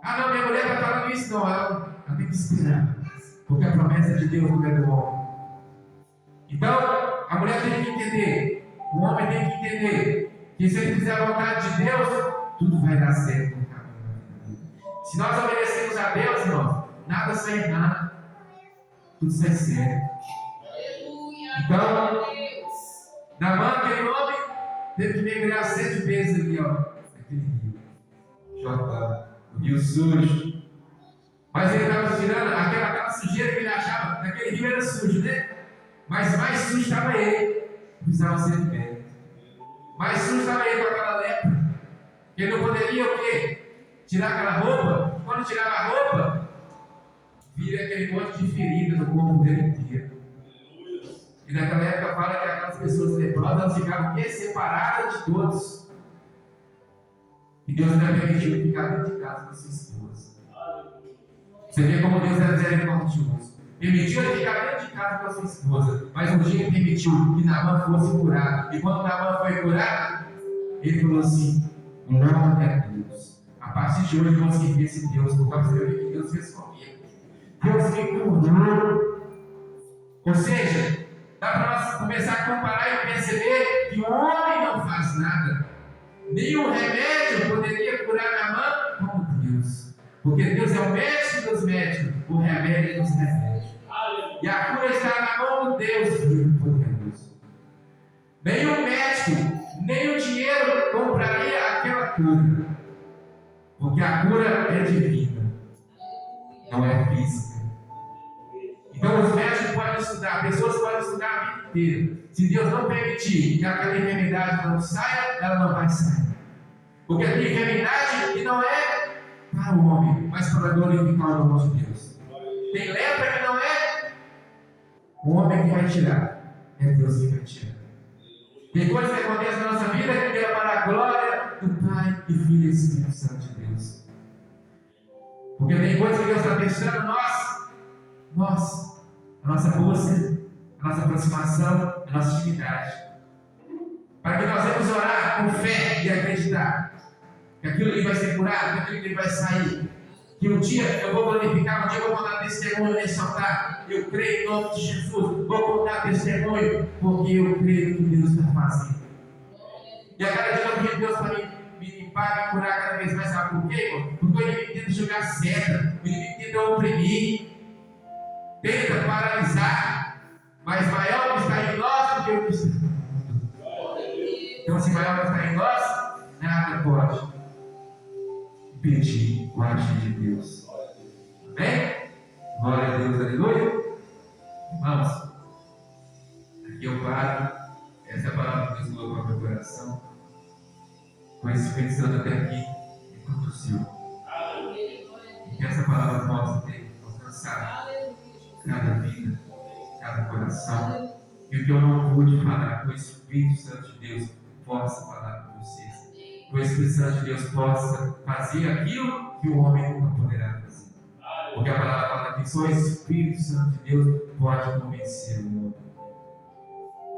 Ah não, minha mulher está falando isso. Não, ela tem que esperar, porque a promessa de Deus não é do homem. Então, a mulher tem que entender, o homem tem que entender, que se ele fizer a vontade de Deus, tudo vai dar certo no caminho. Se nós obedecemos a Deus, irmão, nada sai errado, tudo sai certo. Então, Naamã, aquele homem, teve que mergulhar 7 vezes ali, ó, naquele rio, Jordão, o rio sujo. Mas ele estava tirando aquela sujeira que ele achava, naquele rio era sujo, né? Mas mais sujo estava ele, precisava ser liberto. Mais sujo estava ele com aquela lepra. Ele não poderia o quê? Tirar aquela roupa. Quando tirava a roupa, vira aquele monte de ferida no corpo dele inteiro. E naquela época fala que aquelas pessoas leprosas elas ficavam o quê? Separadas de todos. E Deus não permitiu ficar dentro de casa com a sua esposa. Você vê como Deus é misericordioso. Permitiu ele ficar dentro de casa com a sua esposa, mas um dia ele permitiu que Naamã fosse curado. E quando Naamã foi curado, ele falou assim: glória a Deus. A partir de hoje vamos seguir esse Deus, porque você vê o que Deus fez comigo. Deus me curou. Ou seja, dá para nós começar a comparar e perceber que o homem não faz nada. Nenhum remédio poderia curar Naamã como Deus. Porque Deus é o médico dos médicos, o remédio dos remédios. E a cura está na mão do Deus Filho poderoso. Nem o médico, nem o dinheiro compraria aquela cura. Porque a cura é divina, não é física. Então os médicos podem estudar, pessoas podem estudar a vida inteira. Se Deus não permitir que aquela enfermidade não saia, ela não vai sair. Porque tem enfermidade que não é para o homem, mas para glorificar o nome de Deus. Tem lepra que não é o homem que vai tirar, é Deus que vai tirar. Tem coisas que acontecem na nossa vida que é para a glória do Pai e Filho e Espírito Santo de Deus. Porque tem coisas que Deus está testando nós, a nossa busca, a nossa aproximação, a nossa intimidade. Para que nós vamos orar com fé e acreditar que aquilo ali vai ser curado, que aquilo ali vai sair. Que um dia eu vou glorificar, um dia eu vou contar testemunho nesse altar. Eu creio em nome de Jesus, vou contar testemunho, porque eu creio que Deus está fazendo. E a cada dia eu pedi Deus para me limpar, me curar cada vez mais. Sabe por quê, irmão? Porque o inimigo tenta jogar seta, o inimigo tenta oprimir, tenta paralisar, mas maior que está em nós do que o que está. Então, se maior que está em nós, nada pode impedir o agir de Deus. Amém? Glória a Deus, aleluia. Irmãos, aqui eu paro. Essa é a palavra que Deus colocou no meu coração. Conheci pensando até aqui e produziu. E que essa palavra possa ter alcançado cada vida, cada coração. E o que eu não pude falar, que o Espírito Santo de Deus possa falar com vocês. Que o Espírito Santo de Deus possa fazer aquilo que o homem nunca poderá fazer. Porque a palavra fala que só o Espírito Santo de Deus pode convencer o homem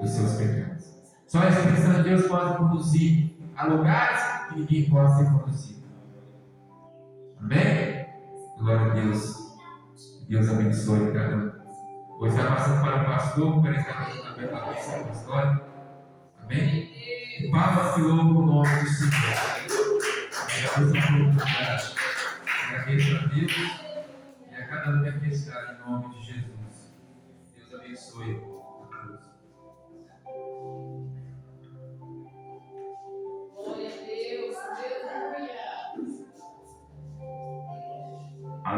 dos seus pecados. Só o Espírito Santo de Deus pode conduzir a lugares que ninguém pode ser conduzido. Amém? Glória a Deus. Deus abençoe cada um. Hoje está passando para o pastor, para estar fazendo também a bênção apostólica. Amém? Palmas e louvo o nome do Senhor. Agradeço a oportunidade. Agradeço a Deus e a cada um que aqui está, em nome de Jesus. Deus abençoe a todos.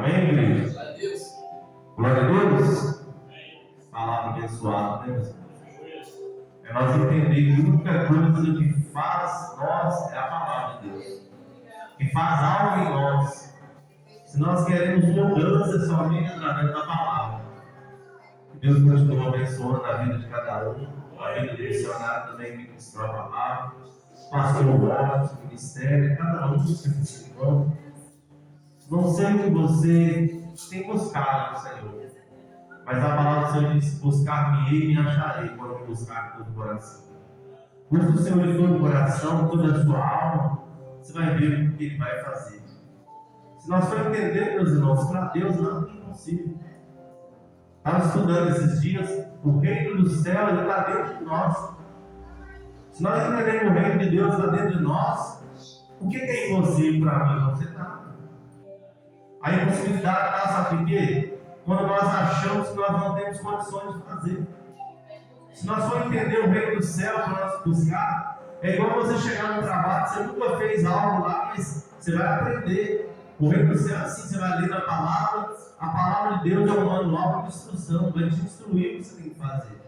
Amém, igreja? Glória a Deus. Glória a Deus. Palavra abençoada, né, meus irmãos? É nós entender que a única coisa que faz nós é a palavra de Deus. Que faz algo em nós. Se nós queremos mudança, somente através da palavra. Que Deus continue abençoando a vida de cada um, a vida do missionário também que ministrou a palavra, pastor Roberto, ministério, cada um que se irmão. Não sei o que você tem buscado no Senhor, mas a palavra do Senhor diz: buscar-me-ei e me acharei quando me buscar de todo o coração. Busca o Senhor de todo o coração, toda a sua alma, você vai ver o que Ele vai fazer. Se nós for entender, meus irmãos, para Deus nada é impossível. Estava estudando esses dias, o reino do céu está dentro de nós. Se nós entendermos o reino de Deus está dentro de nós, o que é impossível para mim? Você está. A impossibilidade está, sabe por quê? Quando nós achamos que nós não temos condições de fazer. Se nós for entender o reino do céu para nós buscar, é igual você chegar no trabalho, você nunca fez algo lá, mas você vai aprender. O reino do céu é assim, você vai ler a palavra de Deus é um manual de instrução, vai te instruir o que você tem que fazer.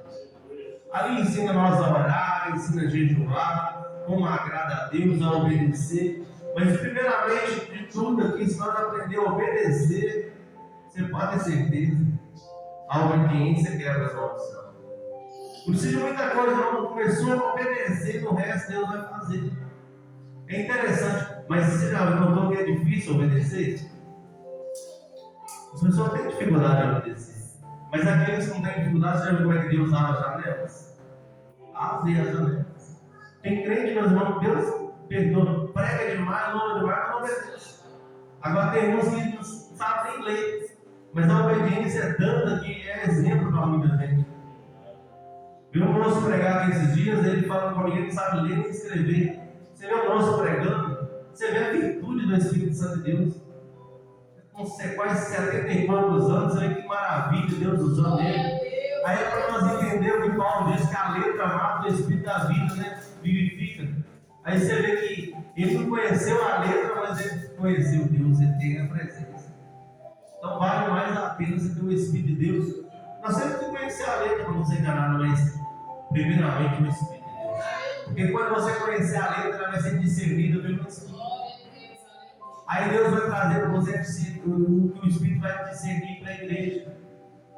Ali ensina nós a orar, ensina a jejuar, como agrada a Deus, a obedecer. Mas primeiramente de tudo aqui, se nós aprender a obedecer, você pode ter certeza, a obediência quebra a maldição. Não precisa de muita coisa, não. Começou a obedecer, no resto Deus vai fazer. É interessante, mas você já notou que é difícil obedecer? As pessoas têm dificuldade de obedecer. Mas aqueles que não têm dificuldade, você já viu como é que Deus abre as janelas? Abre as janelas. Tem crente, meus irmãos, Deus perdoa, prega demais, louva demais, mas não obedece. Agora tem uns que não sabem nem ler. Mas a obediência é tanta que é exemplo para muita gente. Vi um moço pregar aqui esses dias, ele falando comigo que não sabe ler nem escrever. Você vê um moço pregando, você vê a virtude do Espírito Santo de Deus. Com quase 70 e poucos anos, você vê que maravilha Deus usando ele. Aí é para nós entendermos que Paulo diz que a letra mata o Espírito da vida, né? Vivifica. Aí você vê que ele não conheceu a letra, mas ele conheceu Deus, ele tem a presença. Então vale mais a pena você ter o Espírito de Deus. Nós temos que conhecer a letra para não ser enganado, mas primeiramente o Espírito de Deus. Porque quando você conhecer a letra, ela vai ser discernida pelo Espírito. Aí Deus vai trazer para você o que o Espírito vai discernir para a igreja.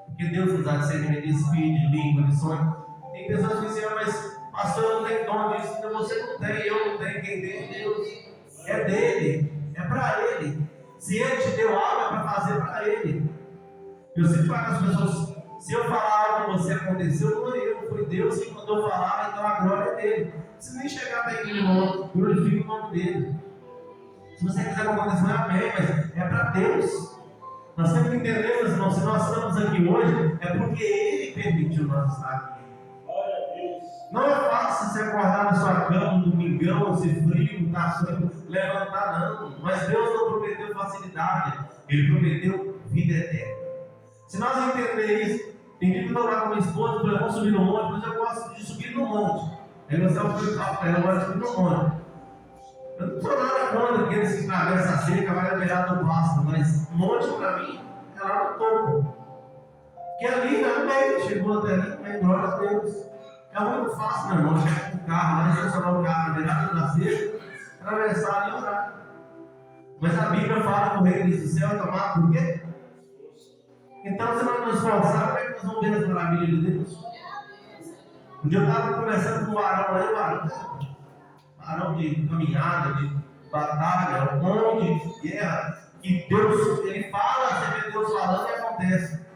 Porque Deus nos dá discernimento de espírito, de língua, de sonho. Tem pessoas que dizem: mas pastor, eu não tenho dom disso. Então você não tem, eu não tenho. Quem tem é Deus. É dele, é para ele. Se ele te deu algo, é para fazer para ele. Eu sempre falo para as pessoas: se eu falar algo que você aconteceu, não é eu, foi Deus que mandou falar, então a glória é dele. Se nem chegar até aquele irmão, glorifique o nome dele. Se você quiser alguma coisa, amém, mas é para Deus. Nós temos que entender, meus irmãos, se nós estamos aqui hoje, é porque Ele permitiu nós estar aqui. Não é fácil você acordar na sua cama, no domingão, se frio, estar frio, levantar, não. Mas Deus não prometeu facilidade, Ele prometeu vida eterna. Se nós entendermos isso, tem dia que eu estou lá com minha esposa, eu vamos subir no monte, mas eu gosto de subir no monte. Aí você vai ficar para ela, eu gosto de subir no monte. Eu não estou nada contra aqueles que atravessam a cerca, vai na beirada do pasto, mas monte para mim é lá no topo. Porque ali não é, chegou até ali, mas glória a Deus. É muito fácil, meu irmão, chegar com o carro, lá estacionar o carro na beirada da cerca, atravessar e orar. Mas a Bíblia fala que o reino do céu é tomado por quê? Então, se nós nos esforçarmos, como é que nós vamos ver as maravilhas de Deus? Um dia eu estava conversando com o varão aí, varão de caminhada, de batalha, um monte de guerra, que Deus, ele fala, você vê Deus falando e acontece.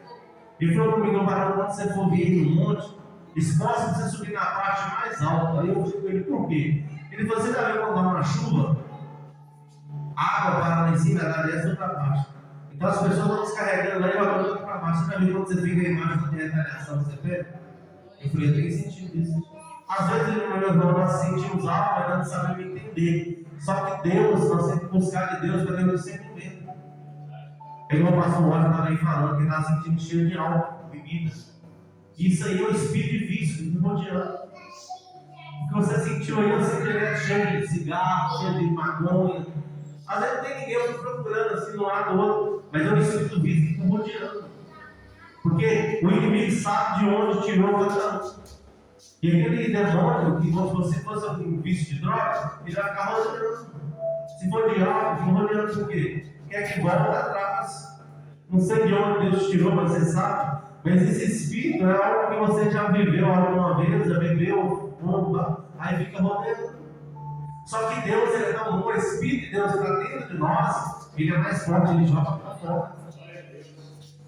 Ele falou comigo: varão, quando você for vir no monte, esforce você subir na parte mais alta. Aí eu falei com ele: por quê? Ele falou: você já viu quando dá uma chuva? A água para lá em cima, ela desce para baixo. Então as pessoas vão descarregando lá e jogando para baixo. Você já viu quando você fica embaixo da retaliação, você pega? Eu falei: eu tenho sentido isso. Às vezes, meu irmão, nós sentimos algo, mas nós não sabemos entender. Só que Deus, nós temos que buscar de Deus para Deus sempre ver. É igual o pastor Roger estava aí falando, que ele estava sentindo cheio de álcool, bebidas. Isso aí é o espírito de vício, que não adianta. O que você sentiu aí, você é cheio de cigarro, cheio de maconha, Às vezes não tem ninguém eu procurando assim, no lado do outro, mas é um espírito vício que está rodeando. Porque o inimigo sabe de onde tirou cada um. E aquele demônio, que se você fosse um vício de droga, ele vai ficar rodeando. Se for de álcool, fica rodeando por quê? Quer que volta atrás. Não sei de onde Deus tirou, você sabe. Mas esse espírito é algo que você já viveu alguma vez, já viveu, aí fica rodeando. Só que Deus, ele é tão bom, o Espírito de Deus está dentro de nós, ele é mais forte, ele joga para fora.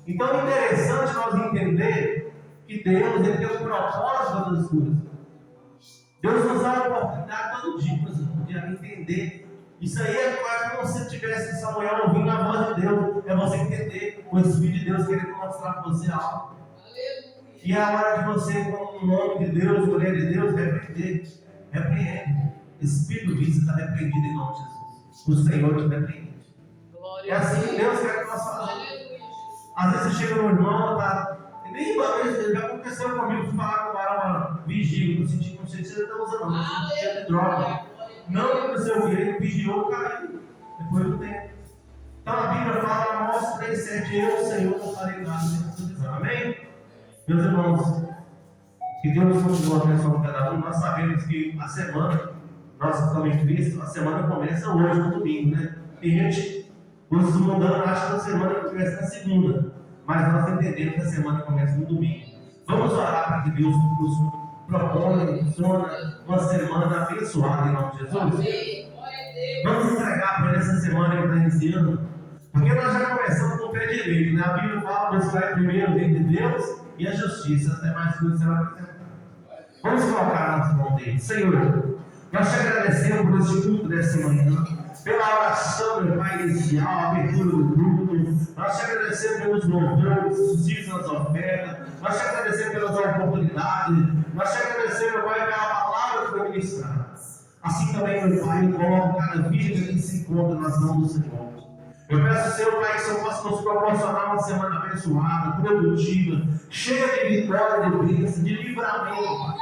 Então é interessante nós entender que Deus, ele tem um propósito das coisas. Deus nos dá a oportunidade todo dia, de entender. Isso aí é como se tivesse Samuel ouvindo a voz de Deus, é você entender o Espírito de Deus querendo mostrar para você algo. E é a hora de você, com o nome de Deus, mulher de Deus, repreende. Espírito vício está repreendido em nome de Jesus. O Senhor te repreende. É assim que Deus quer que nós façamos. Às vezes você chega no irmão, tá? Nem uma vez, já aconteceu comigo, fui falar com o varão, vigia, eu senti como se ele está usando, não senti de droga. Não aconteceu o que ele vigiou, caiu. Depois do tempo. Então a Bíblia fala, Amós 3,7, eu, Senhor, não farei nada. Amém? Meus irmãos, que Deus continue a atenção de cada um. Nós sabemos que a semana, nós estamos em Cristo, a semana começa hoje, no domingo, né? Tem gente, os mundanos acham que a semana começa na segunda, mas nós entendemos que a semana começa no domingo. Vamos orar para que Deus nos proponha uma semana abençoada em nome de Jesus. Vamos entregar para ele essa semana que está iniciando, porque nós já começamos com o pé direito, né? A Bíblia fala: buscar primeiro o reino de Deus e a justiça, até mais coisas será acrescentada. Vamos colocar nas mãos dele. Senhor, nós te agradecemos por esse culto dessa manhã, pela oração, meu Pai, inicial, a abertura do culto. Nós te agradecemos pelos louvores, os dízimos das ofertas. Nós te agradecemos pelas oportunidades. Nós te agradecemos, meu Pai, pela palavra que foi ministrada. Assim também, meu Pai, coloca cada vida que se encontra nas mãos do Senhor. Eu peço, Senhor Pai, que o Senhor possa nos proporcionar uma semana abençoada, produtiva, cheia de vitória, de bênção, de livramento.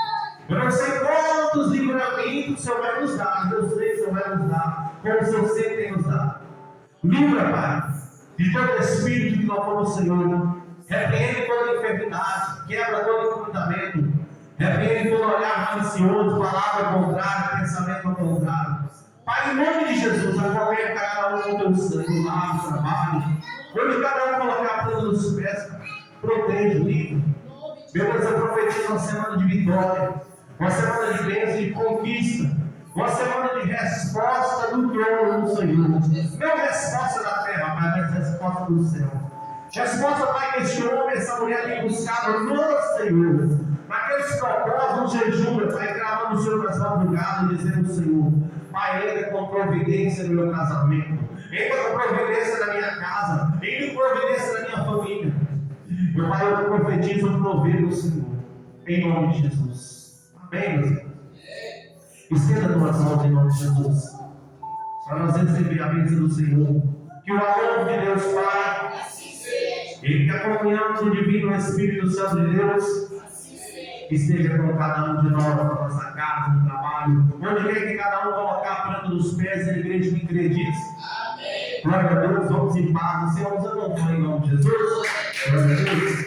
Eu não sei quantos livramentos o Senhor vai nos dar, eu sei que o Senhor vai nos dar, como o Senhor sempre tem nos dado. Livra, Pai, de todo espírito que não for o Senhor. Repreende toda enfermidade, quebra todo encurtamento. Repreende todo olhar malicioso, palavra contrária, pensamento contrário. Pai, em nome de Jesus, acompanha cada um com teu sangue, lá no trabalho. Onde cada um colocar a planta dos pés, protege, livre. Meu Deus, eu profetizo uma semana de vitória, uma semana de bênção, de conquista, uma semana de resposta do trono do Senhor. Não resposta da terra, mas resposta do céu. Resposta, Pai, que este homem, essa mulher tem buscado no Senhor. Naqueles propósitos, no jejum, Pai, gravando o Senhor nas madrugadas, dizendo: Senhor, Pai, entra com providência no meu casamento, entra com providência na minha casa, entra com providência na minha família. Meu Pai, eu profetizo o prover do Senhor, em nome de Jesus. Amém, meus irmãos? Estenda tuas mãos em nome de Jesus, para nós receber a bênção do Senhor. Que o amor de Deus Pai, e que a comunhão do Divino Espírito Santo de Deus esteja com cada um de nós, na nossa casa, no trabalho, onde quer que cada um colocar a planta dos pés, na igreja que acredite. Glória a Deus, vamos em paz, o Senhor nos acompanha em nome de Jesus. Glória a Deus.